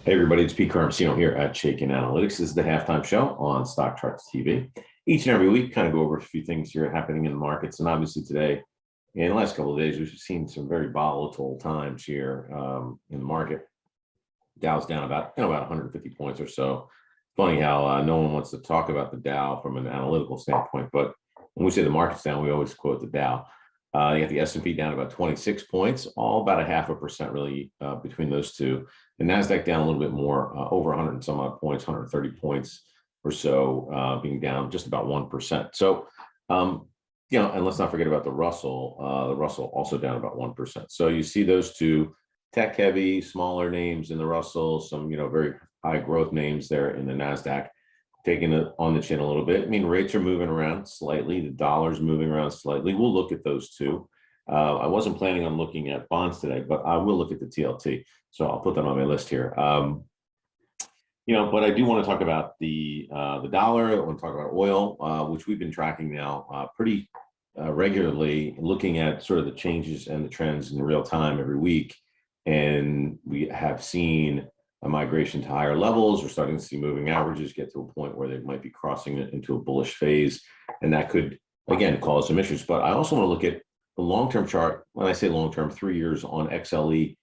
Hey everybody, it's Pete Carmesino here at Chaikin Analytics. This is the halftime show on StockCharts TV. Each and every week, kind of go over a few things here happening in the markets. And obviously today, in the last couple of days, we've seen some very volatile times here in the market. Dow's down about 150 points or so. Funny how no one wants to talk about the Dow from an analytical standpoint, but when we say the market's down, we always quote the Dow. You got the S&P down about 26 points, all about 0.5% really between those two. The NASDAQ down a little bit more, over 100 and some odd points, 130 points or so, being down just about 1%. So, and let's not forget about the Russell. The Russell also down about 1%. So you see those two tech-heavy, smaller names in the Russell, some very high growth names there in the NASDAQ, taking it on the chin a little bit. I mean, rates are moving around slightly. The dollar's moving around slightly. We'll look at those two. I wasn't planning on looking at bonds today, but I will look at the TLT. So I'll put that on my list here. But I do want to talk about the dollar. I want to talk about oil, which we've been tracking now pretty regularly, looking at sort of the changes and the trends in real time every week. And we have seen a migration to higher levels. We're starting to see moving averages get to a point where they might be crossing it into a bullish phase. And that could, again, cause some issues. But I also want to look at the long-term chart. When I say long-term, 3 years on XLE,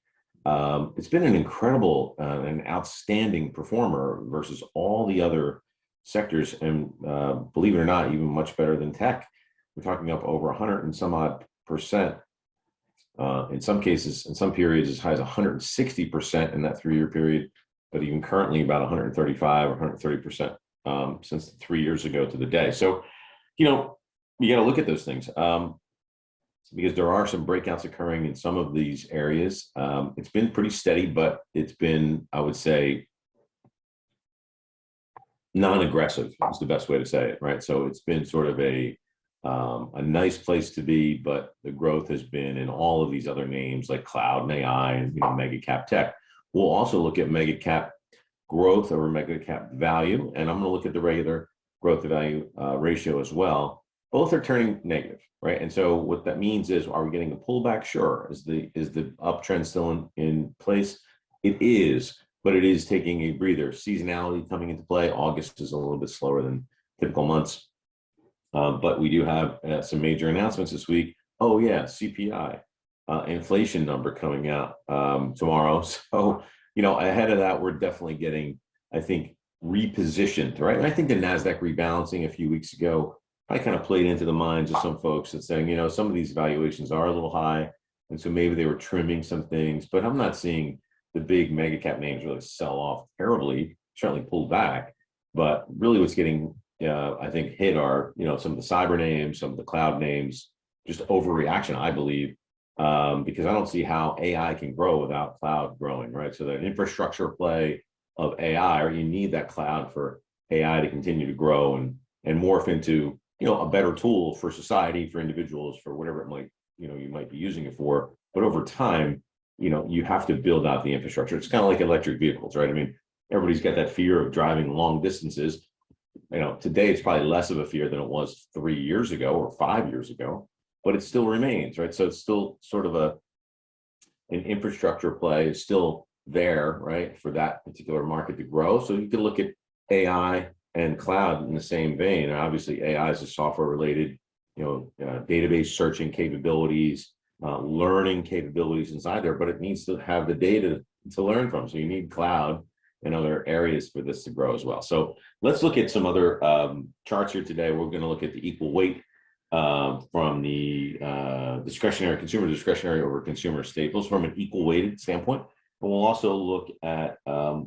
it's been an incredible and outstanding performer versus all the other sectors. And believe it or not, even much better than tech. We're talking up over 100 and some odd percent. In some cases, in some periods, as high as 160% in that 3 year period, but even currently about 135 or 130% since 3 years ago to the day. So, you got to look at those things because there are some breakouts occurring in some of these areas. It's been pretty steady, but it's been, I would say, non-aggressive is the best way to say it, right? So it's been sort of a nice place to be, but the growth has been in all of these other names like cloud and AI and mega cap tech. We'll also look at mega cap growth over mega cap value, and I'm going to look at the regular growth to value ratio as well. Both are turning negative, right? And so what that means is, are we getting a pullback? Sure. Is the uptrend still in place? It is, but it is taking a breather. Seasonality coming into play. August is a little bit slower than typical months. But we do have some major announcements this week. Oh yeah, CPI, inflation number coming out tomorrow. So, ahead of that, we're definitely getting, I think, repositioned, right? And I think the NASDAQ rebalancing a few weeks ago, I kind of played into the minds of some folks and saying, some of these valuations are a little high. And so maybe they were trimming some things, but I'm not seeing the big mega cap names really sell off terribly, certainly pull back. But really what's getting I think hit are, some of the cyber names, some of the cloud names, just overreaction, I believe, because I don't see how AI can grow without cloud growing, right? So the infrastructure play of AI, or you need that cloud for AI to continue to grow and morph into, a better tool for society, for individuals, for whatever it might, you might be using it for. But over time, you have to build out the infrastructure. It's kind of like electric vehicles, right? I mean, everybody's got that fear of driving long distances. Today it's probably less of a fear than it was 3 years ago or 5 years ago, but it still remains, right? So it's still sort of an infrastructure play is still there, right, for that particular market to grow. So you can look at AI and cloud in the same vein. And obviously AI is a software related, database searching capabilities, learning capabilities inside there, but it needs to have the data to learn from. So you need cloud and other areas for this to grow as well. So let's look at some other charts here today. We're going to look at the equal weight from the consumer discretionary over consumer staples from an equal weighted standpoint. But we'll also look at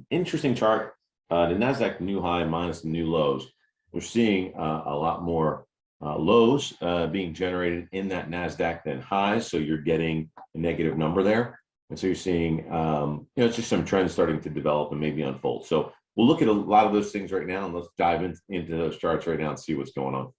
interesting chart, the NASDAQ new high minus the new lows. We're seeing a lot more lows being generated in that NASDAQ than highs. So you're getting a negative number there. And so you're seeing, it's just some trends starting to develop and maybe unfold. So we'll look at a lot of those things right now, and let's dive into those charts right now and see what's going on. All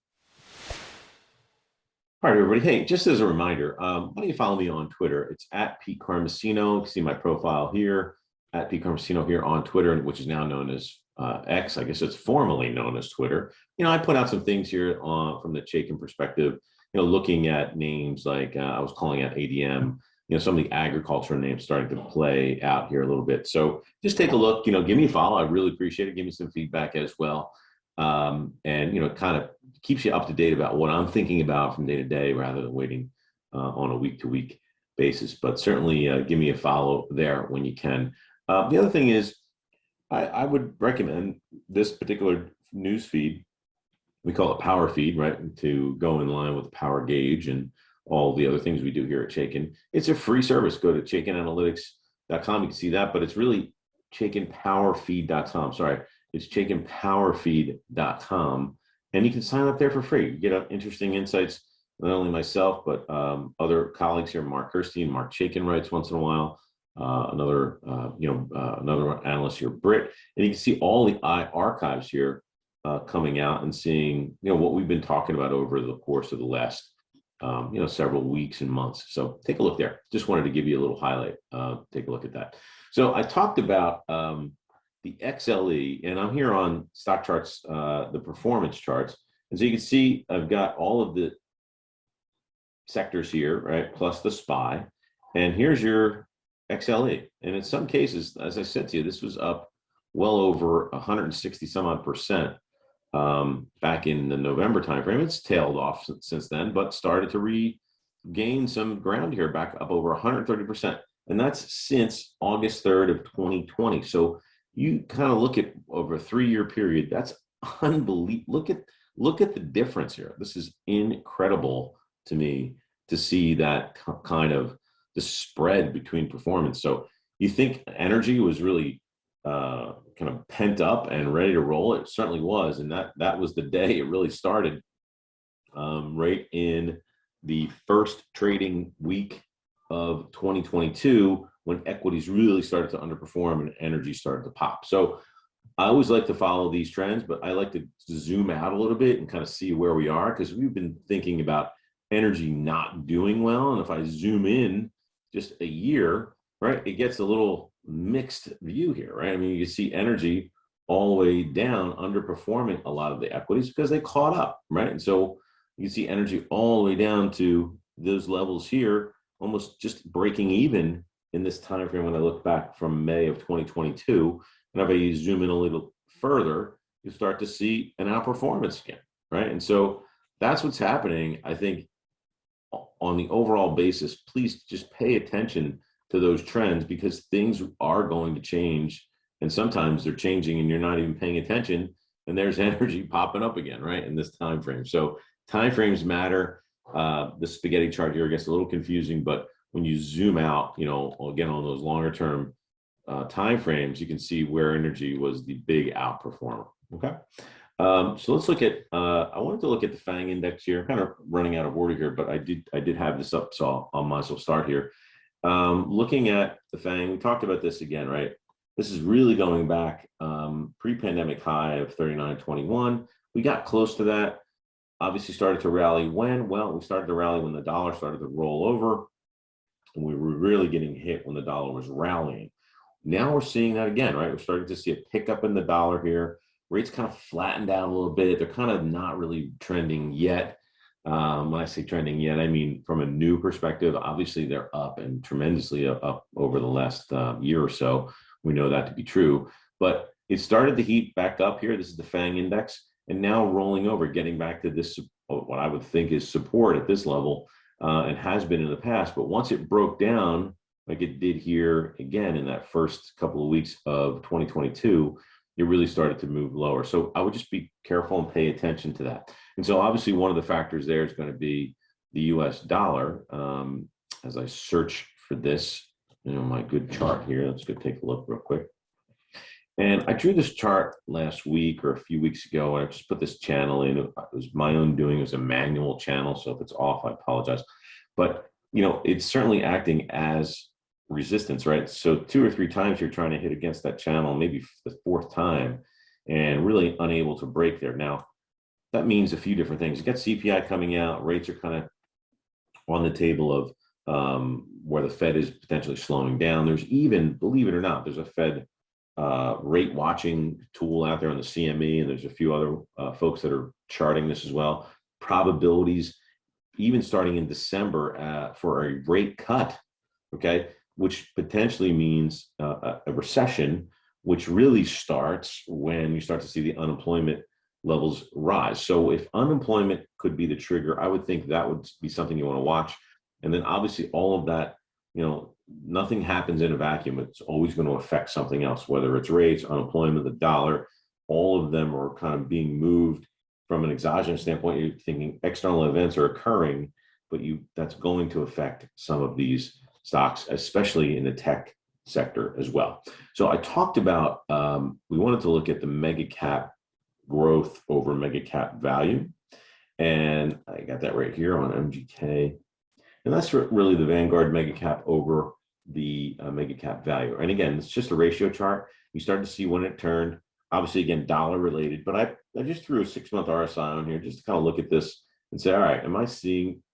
right, everybody. Hey, just as a reminder, why don't you follow me on Twitter? It's at Pete Carmesino. You can see my profile here, at Pete Carmesino here on Twitter, which is now known as X. I guess it's formerly known as Twitter. I put out some things here from the Chaikin perspective, looking at names like I was calling out ADM, some of the agriculture names starting to play out here a little bit. So just take a look, give me a follow. I really appreciate it. Give me some feedback as well. And, kind of keeps you up to date about what I'm thinking about from day to day rather than waiting on a week to week basis. But certainly give me a follow there when you can. The other thing is, I would recommend this particular news feed. We call it power feed, right? To go in line with the power gauge and all the other things we do here at Chaikin. It's a free service. Go to chaikinanalytics.com. You can see that, but it's really chaikinpowerfeed.com. Sorry, it's chaikinpowerfeed.com. And you can sign up there for free. You get interesting insights, not only myself, but other colleagues here. Mark Kirstein, Mark Chaikin writes once in a while. Another analyst here, Britt. And you can see all the archives here coming out and seeing, what we've been talking about over the course of the last several weeks and months. So take a look there. Just wanted to give you a little highlight. Take a look at that. So I talked about the XLE, and I'm here on StockCharts, the performance charts. And so you can see I've got all of the sectors here, right, plus the SPY. And here's your XLE. And in some cases, as I said to you, this was up well over 160 some odd percent back in the November timeframe. It's tailed off since then, but started to regain some ground here, back up over 130%. And that's since August 3rd of 2020. So you kind of look at over a 3-year period, that's unbelievable. Look at the difference here. This is incredible to me to see that kind of the spread between performance. So you think energy was really kind of pent up and ready to roll? It certainly was, and that was the day it really started, right in the first trading week of 2022, when equities really started to underperform and energy started to pop. So I always like to follow these trends, but I like to zoom out a little bit and kind of see where we are, because we've been thinking about energy not doing well. And if I zoom in just a year, right, it gets a little mixed view here, right? I mean, you see energy all the way down, underperforming a lot of the equities because they caught up, right? And so you see energy all the way down to those levels here, almost just breaking even in this time frame when I look back from May of 2022. And if I zoom in a little further, you start to see an outperformance again, right? And so that's what's happening. I think on the overall basis, please just pay attention to those trends, because things are going to change, and sometimes they're changing and you're not even paying attention, and there's energy popping up again, right, in this time frame. So time frames matter. The spaghetti chart here gets a little confusing, but when you zoom out, again, on those longer term time frames, you can see where energy was the big outperformer. Okay. So let's look at, I wanted to look at the FANG index here. I'm kind of running out of order here, but I did have this up, so I might as well start here. Looking at the FANG, we talked about this again, right? This is really going back pre-pandemic high of 39.21. We got close to that. Obviously started to rally when? Well, we started to rally when the dollar started to roll over, and we were really getting hit when the dollar was rallying. Now we're seeing that again, right? We're starting to see a pickup in the dollar here. Rates kind of flattened out a little bit. They're kind of not really trending yet. When I say trending yet, I mean from a new perspective. Obviously, they're up, and tremendously up over the last year or so. We know that to be true. But it started to heat back up here. This is the FANG index, and now rolling over, getting back to this, what I would think is support at this level, and has been in the past. But once it broke down, like it did here again in that first couple of weeks of 2022, it really started to move lower. So I would just be careful and pay attention to that. And so obviously one of the factors there is going to be the US dollar. As I search for this, my good chart here, let's go take a look real quick. And I drew this chart last week or a few weeks ago, and I just put this channel in. It was my own doing. It was a manual channel, so if it's off, I apologize. But, it's certainly acting as resistance, right? So 2 or 3 times you're trying to hit against that channel, maybe the 4th time, and really unable to break there. Now, that means a few different things. You got CPI coming out, rates are kind of on the table of where the Fed is potentially slowing down. There's even, believe it or not, there's a Fed rate watching tool out there on the CME, and there's a few other folks that are charting this as well. Probabilities, even starting in December for a rate cut okay, which potentially means a recession, which really starts when you start to see the unemployment levels rise. So if unemployment could be the trigger, I would think that would be something you want to watch. And then obviously all of that, nothing happens in a vacuum. It's always going to affect something else, whether it's rates, unemployment, the dollar, all of them are kind of being moved from an exogenous standpoint. You're thinking external events are occurring, but that's going to affect some of these stocks, especially in the tech sector as well. So I talked about, we wanted to look at the mega cap growth over mega cap value. And I got that right here on MGK. And that's really the Vanguard mega cap over the mega cap value. And again, it's just a ratio chart. You start to see when it turned, obviously again, dollar related, but I just threw a 6-month RSI on here just to kind of look at this and say, all right,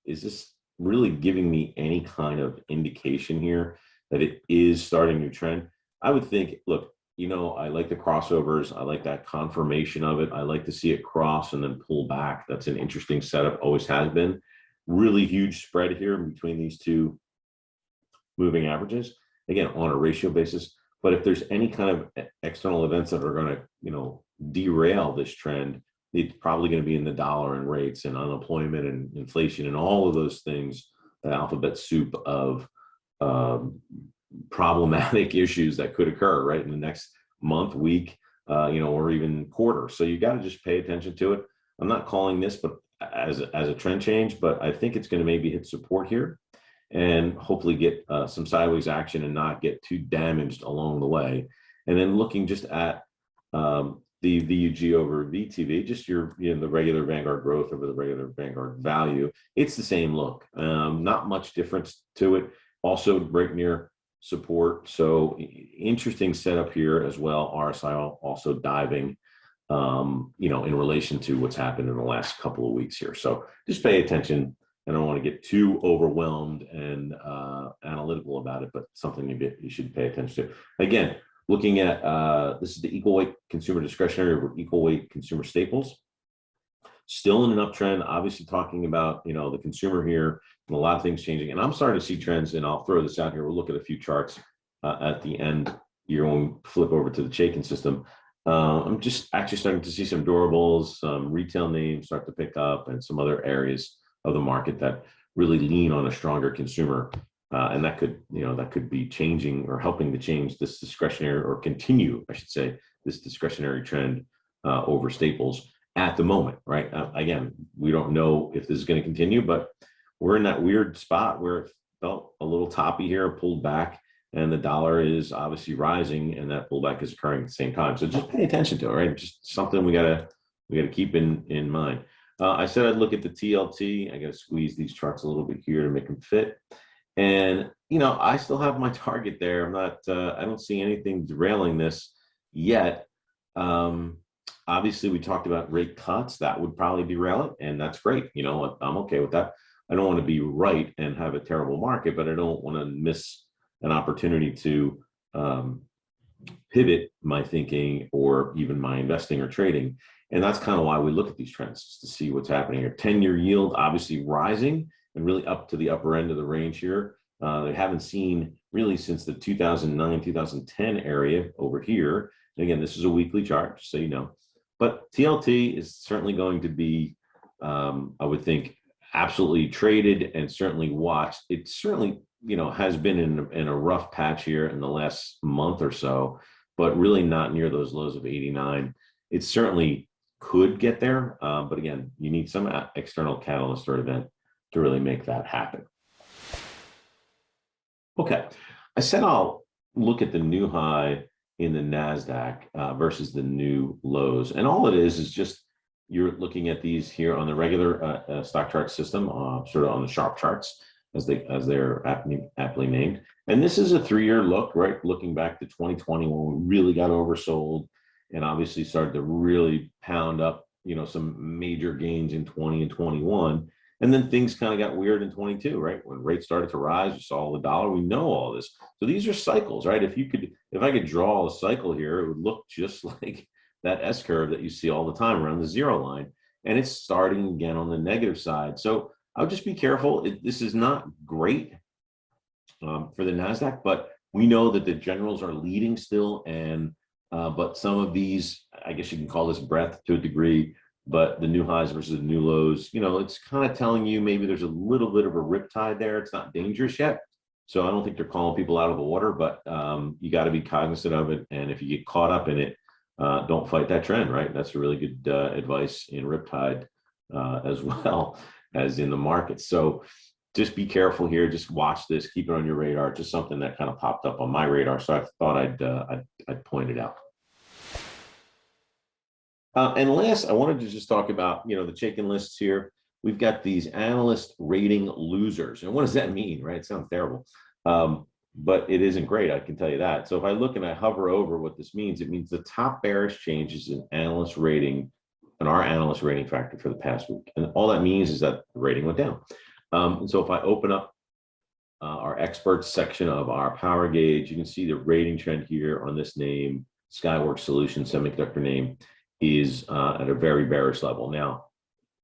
is this really giving me any kind of indication here that it is starting to trend? I would think, look, I like the crossovers. I like that confirmation of it. I like to see it cross and then pull back. That's an interesting setup, always has been. Really huge spread here between these two moving averages, again, on a ratio basis. But if there's any kind of external events that are going to, derail this trend, it's probably going to be in the dollar and rates and unemployment and inflation and all of those things, the alphabet soup of problematic issues that could occur right in the next month, week, or even quarter. So you got to just pay attention to it. I'm not calling this, but as a trend change, but I think it's going to maybe hit support here and hopefully get some sideways action and not get too damaged along the way. And then looking just at the VUG over VTV, just the regular Vanguard growth over the regular Vanguard value, it's the same look. Not much difference to it. Also right near support. So interesting setup here as well. RSI also diving, in relation to what's happened in the last couple of weeks here. So just pay attention. I don't want to get too overwhelmed and analytical about it, but something you should pay attention to. Again, looking at this is the equal weight consumer discretionary over equal weight consumer staples. Still in an uptrend, obviously talking about, the consumer here and a lot of things changing. And I'm starting to see trends, and I'll throw this out here. We'll look at a few charts at the end here when we flip over to the Chaikin system. I'm just actually starting to see some durables, some retail names start to pick up, and some other areas of the market that really lean on a stronger consumer. And that could be changing or helping to change this discretionary, or continue, I should say, this discretionary trend over staples at the moment, right? Again, we don't know if this is going to continue, but we're in that weird spot where it felt a little toppy here, pulled back, and the dollar is obviously rising, and that pullback is occurring at the same time. So just pay attention to it, right? Just something we gotta keep in mind. I said I'd look at the TLT. I got to squeeze these charts a little bit here to make them fit. And, I still have my target there. I'm not, I don't see anything derailing this yet. Obviously we talked about rate cuts that would probably derail it, and that's great. I'm okay with that. I don't want to be right and have a terrible market, but I don't want to miss an opportunity to pivot my thinking or even my investing or trading. And that's kind of why we look at these trends, just to see what's happening here. 10-year yield obviously rising and really up to the upper end of the range here. They haven't seen really since the 2009, 2010 area over here. And again, this is a weekly chart, just so you know. But TLT is certainly going to be, I would think, absolutely traded and certainly watched. It certainly, has been in a rough patch here in the last month or so, but really not near those lows of 89. It certainly could get there, but again, you need some external catalyst or event to really make that happen. Okay, I said I'll look at the new high in the NASDAQ versus the new lows, and all it is just you're looking at these here on the regular stock chart system, sort of on the sharp charts as they're aptly named. And this is a 3-year look, right? Looking back to 2020 when we really got oversold and obviously started to really pound up, some major gains in 20 and 21. And then things kind of got weird in 22, right? When rates started to rise, you saw the dollar, we know all this. So these are cycles, right? If I could draw a cycle here, it would look just like that S curve that you see all the time around the zero line. And it's starting again on the negative side. So I would just be careful. This is not great. for the NASDAQ, but we know that the generals are leading still. And but some of these, I guess you can call this breadth to a degree, but the new highs versus the new lows, it's kind of telling you maybe there's a little bit of a riptide there. It's not dangerous yet. So I don't think they're calling people out of the water, but you got to be cognizant of it. And if you get caught up in it, don't fight that trend, right? That's a really good advice in riptide as well as in the market. So just be careful here. Just watch this. Keep it on your radar. Just something that kind of popped up on my radar, so I thought I'd point it out. And last, I wanted to just talk about the Chaikin lists here. We've got these analyst rating losers, and what does that mean, right? It sounds terrible, but it isn't great. I can tell you that. So if I look and I hover over what this means, it means the top bearish changes in analyst rating and our analyst rating factor for the past week, and all that means is that the rating went down. And so if I open up our experts section of our power gauge, you can see the rating trend here on this name, Skyworks Solutions semiconductor name, is at a very bearish level. Now,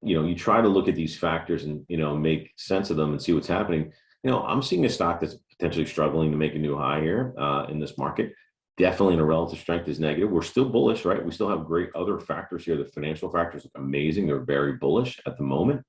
you try to look at these factors and, make sense of them and see what's happening. I'm seeing a stock that's potentially struggling to make a new high here in this market. Definitely in a relative strength is negative. We're still bullish, right? We still have great other factors here. The financial factors look amazing. They're very bullish at the moment.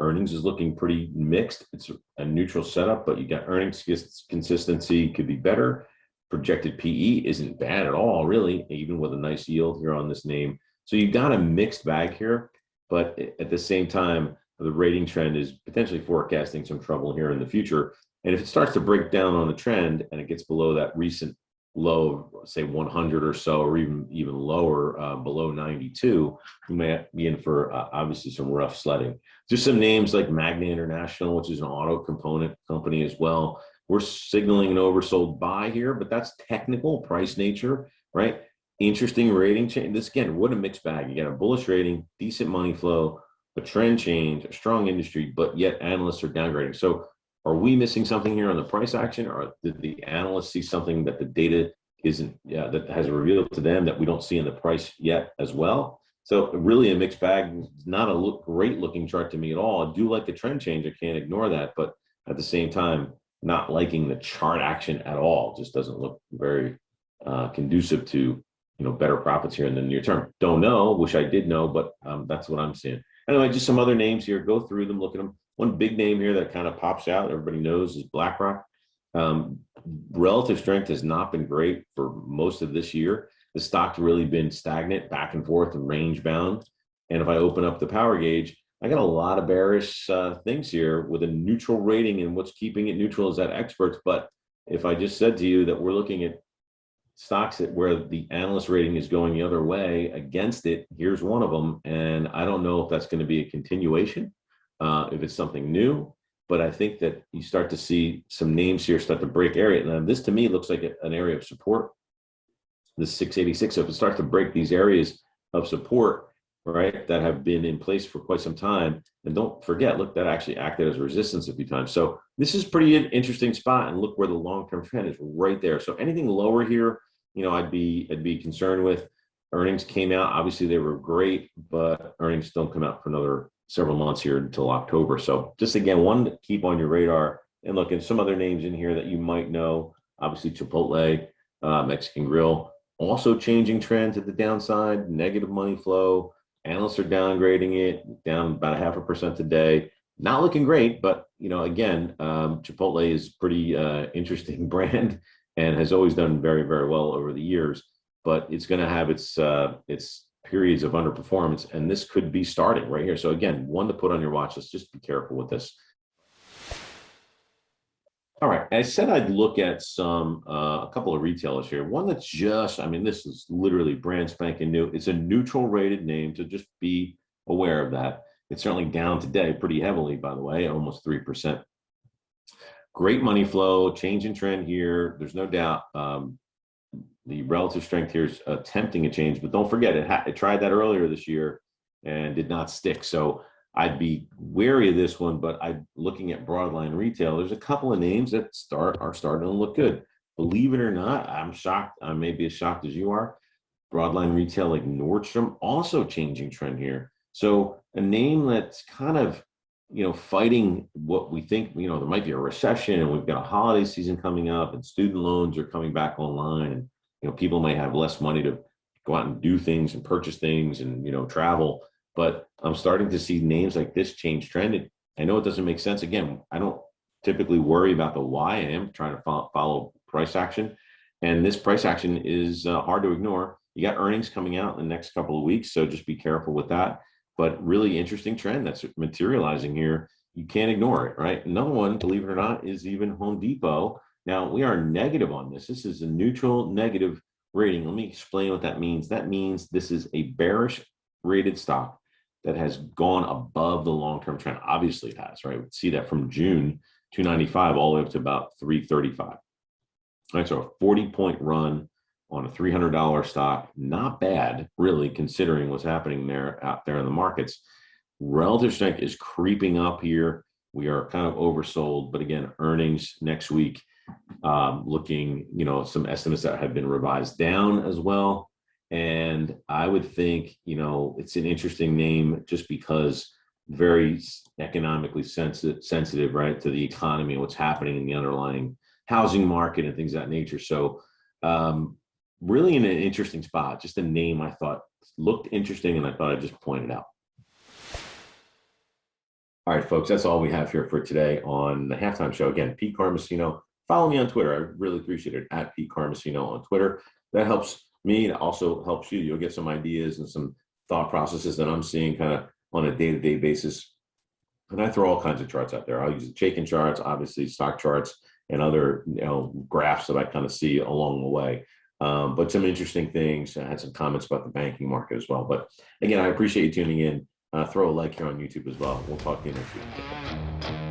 Earnings is looking pretty mixed. It's a neutral setup, but you got earnings consistency could be better. Projected PE isn't bad at all, really, even with a nice yield here on this name. So you've got a mixed bag here, but at the same time, the rating trend is potentially forecasting some trouble here in the future. And if it starts to break down on the trend and it gets below that recent low of, say, 100 or so, or even lower, below 92, we may be in for obviously some rough sledding. Just some names like Magna International, which is an auto component company as well. We're signaling an oversold buy here, but that's technical price nature, right? Interesting rating change. This, again, what a mixed bag. You got a bullish rating, decent money flow, a trend change, a strong industry, but yet analysts are downgrading. So are we missing something here on the price action, or did the analysts see something that the data isn't, that has revealed to them that we don't see in the price yet as well? So really a mixed bag. Not a great looking chart to me at all. I do like the trend change. I can't ignore that, but at the same time, not liking the chart action at all. Just doesn't look very conducive to better profits here in the near term. Don't know. Wish I did know, but that's what I'm seeing. Anyway, just some other names here. Go through them, look at them. One big name here that kind of pops out, everybody knows, is BlackRock. Relative strength has not been great for most of this year. The stock's really been stagnant, back and forth, and range bound. And if I open up the power gauge, I got a lot of bearish things here with a neutral rating, and what's keeping it neutral is that experts. But if I just said to you that we're looking at stocks where the analyst rating is going the other way against it, here's one of them. And I don't know if that's going to be a continuation, if it's something new, but I think that you start to see some names here start to break area. Now, this to me looks like an area of support, the 686. So if it starts to break these areas of support, right, that have been in place for quite some time, and don't forget, look, that actually acted as resistance a few times. So this is pretty interesting spot, and look where the long-term trend is right there. So anything lower here, I'd be concerned with. Earnings came out, obviously they were great, but earnings don't come out for another several months here until October. So just again, one to keep on your radar. And look, at some other names in here that you might know, obviously Chipotle, Mexican Grill, also changing trend to the downside, negative money flow. Analysts are downgrading it, down about 0.5% today. Not looking great, but again, Chipotle is pretty interesting brand and has always done very, very well over the years. But it's going to have its periods of underperformance, and this could be starting right here. So again, one to put on your watch list. Just be careful with this. All right, I said I'd look at a couple of retailers here. One that's just, this is literally brand spanking new. It's a neutral rated name, so just be aware of that. It's certainly down today pretty heavily, by the way, almost 3%. Great money flow, change in trend here. There's no doubt the relative strength here is attempting a change, but don't forget, it tried that earlier this year and did not stick. So I'd be wary of this one, but I'm looking at Broadline retail. There's a couple of names that are starting to look good. Believe it or not, I'm shocked. I may be as shocked as you are. Broadline retail like Nordstrom also changing trend here. So a name that's kind of fighting what we think, there might be a recession, and we've got a holiday season coming up, and student loans are coming back online, and people might have less money to go out and do things and purchase things and travel. But I'm starting to see names like this change trend. And I know it doesn't make sense. Again, I don't typically worry about the why. I am trying to follow price action, and this price action is hard to ignore. You got earnings coming out in the next couple of weeks, so just be careful with that. But really interesting trend that's materializing here. You can't ignore it, right? Another one, believe it or not, is even Home Depot. Now, we are negative on this. This is a neutral negative rating. Let me explain what that means. That means this is a bearish rated stock that has gone above the long-term trend. Obviously it has, right? We see that from June 295 all the way up to about 335. All right, so a 40-point run on a $300 stock, not bad, really, considering what's happening out there in the markets. Relative strength is creeping up here. We are kind of oversold, but again, earnings next week, looking, some estimates that have been revised down as well. And I would think, it's an interesting name just because very economically sensitive, right, to the economy and what's happening in the underlying housing market and things of that nature. So really in an interesting spot, just a name I thought looked interesting, and I thought I'd just point it out. All right, folks, that's all we have here for today on the Halftime Show. Again, Pete Carmesino. Follow me on Twitter. I really appreciate it, at Pete Carmesino on Twitter. That helps me. It also helps you. You'll get some ideas and some thought processes that I'm seeing kind of on a day-to-day basis. And I throw all kinds of charts out there. I'll use the Chaikin charts, obviously stock charts, and other graphs that I kind of see along the way. But some interesting things. I had some comments about the banking market as well. But again, I appreciate you tuning in. Throw a like here on YouTube as well. We'll talk to you next week.